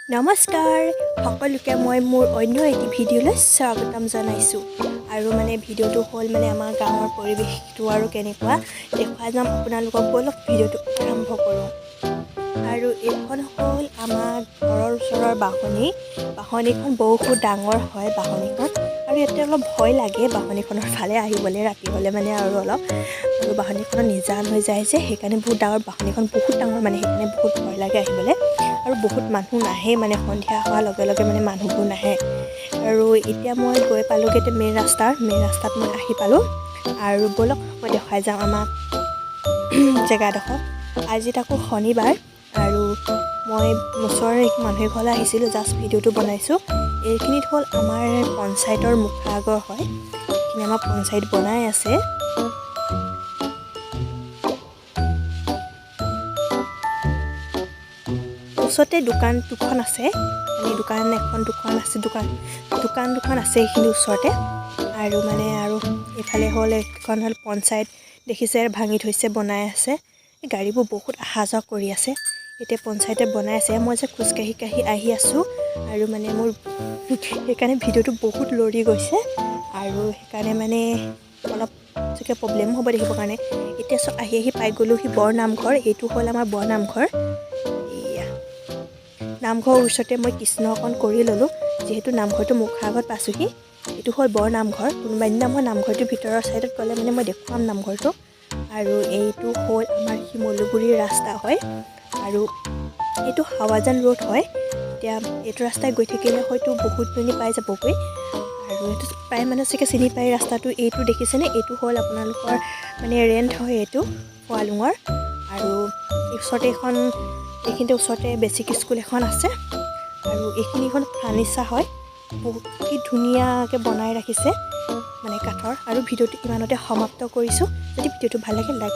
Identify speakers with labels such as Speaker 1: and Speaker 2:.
Speaker 1: নমস্কাৰ সকলোকে মই মোৰ অন্য এটি ভিডিঅ'লৈ স্বাগতম জনাইছোঁ আৰু মানে ভিডিঅ'টো হ'ল মানে আমাৰ গাঁৱৰ পৰিৱেশটো আৰু কেনেকুৱা দেখুৱাই যাম আপোনালোকক বলক ভিডিঅ'টো আৰম্ভ কৰোঁ আৰু এইখন হ'ল আমাৰ ঘৰৰ ওচৰৰ বাহনিখন বহুত ডাঙৰ হয় বাহনিখন আৰু ইয়াতে অলপ ভয় লাগে বাহনিখনৰ ফালে আহিবলৈ ৰাতি হ'লে মানে আৰু অলপ আৰু বাহনিখনত নিজান হৈ যায় যে সেইকাৰণে বহুত ডাঙৰ বাহনিখন বহুত ডাঙৰ মানে সেইকাৰণে বহুত ভয় লাগে আহিবলৈ আৰু বহুত মানুহ নাহে মানে সন্ধিয়া হোৱাৰ লগে লগে মানে মানুহবোৰ নাহে আৰু এতিয়া মই গৈ পালোঁগৈ মেইন ৰাস্তাত মই আহি পালোঁ আৰু বলক মই দেখুৱাই যাওঁ আমাক জেগাডোখৰ আজি তাকো শনিবাৰ আৰু মই ওচৰৰে মানুহ ঘৰলৈ আহিছিলোঁ জাষ্ট ভিডিঅ'টো বনাইছোঁ এইখিনিত হ'ল আমাৰ পঞ্চায়তৰ মুখা আগৰ হয় এইখিনি আমাৰ পঞ্চায়ত বনাই আছে ওচৰতে দোকান দুখন আছে মানে দোকান দুখন আছে এইখিনি ওচৰতে আৰু মানে আৰু এইফালে হ'ল এখন হ'ল পঞ্চায়ত দেখিছে ভাঙি থৈছে বনাই আছে এই গাড়ীবোৰ বহুত অহা যোৱা কৰি আছে এতিয়া পঞ্চায়তে বনাই আছে মই যে খোজকাঢ়ি আহি আছোঁ আৰু মানে মোৰ সেইকাৰণে ভিডিঅ'টো বহুত লৰি গৈছে আৰু সেইকাৰণে মানে অলপ চাগে প্ৰব্লেম হ'ব দেখিবৰ কাৰণে এতিয়া চব আহি পাই গ'লোহি বৰনামঘৰ এইটো হ'ল আমাৰ বৰনামঘৰ নামঘৰৰ ওচৰতে মই কৃষ্ণ অকণ কৰি ল'লোঁ যিহেতু নামঘৰটো মুখৰ আগত পাইছোঁহি এইটো হ'ল বৰনামঘৰ কোনোবা দিনা মই নামঘৰটোৰ ভিতৰৰ ছাইডত গ'লে মানে মই দেখুৱাম নামঘৰটো আৰু এইটো হ'ল আমাৰ শিমলুগুৰিৰ ৰাস্তা হয় আৰু এইটো হাৱাজান ৰোড হয় এতিয়া এইটো ৰাস্তাই গৈ থাকিলে হয়তো বহুত মিনিট পাই যাবগৈ আৰু এইটো প্ৰায় মানুহ চাগে চিনি পায় ৰাস্তাটো এইটো দেখিছেনে এইটো হ'ল আপোনালোকৰ মানে ৰেণ্ট হয় এইটো পোৱালুঙৰ আৰু এইখিনিতে ওচৰতে বেছিক স্কুল এখন আছে আৰু এইখিনি হ'ল ফাৰ্নিচাৰ হয় বহুত ধুনীয়াকৈ বনাই ৰাখিছে মানে কাঠৰ আৰু ভিডিঅ'টো ইমানতে সমাপ্ত কৰিছোঁ যদি ভিডিঅ'টো ভাল লাগে লাইক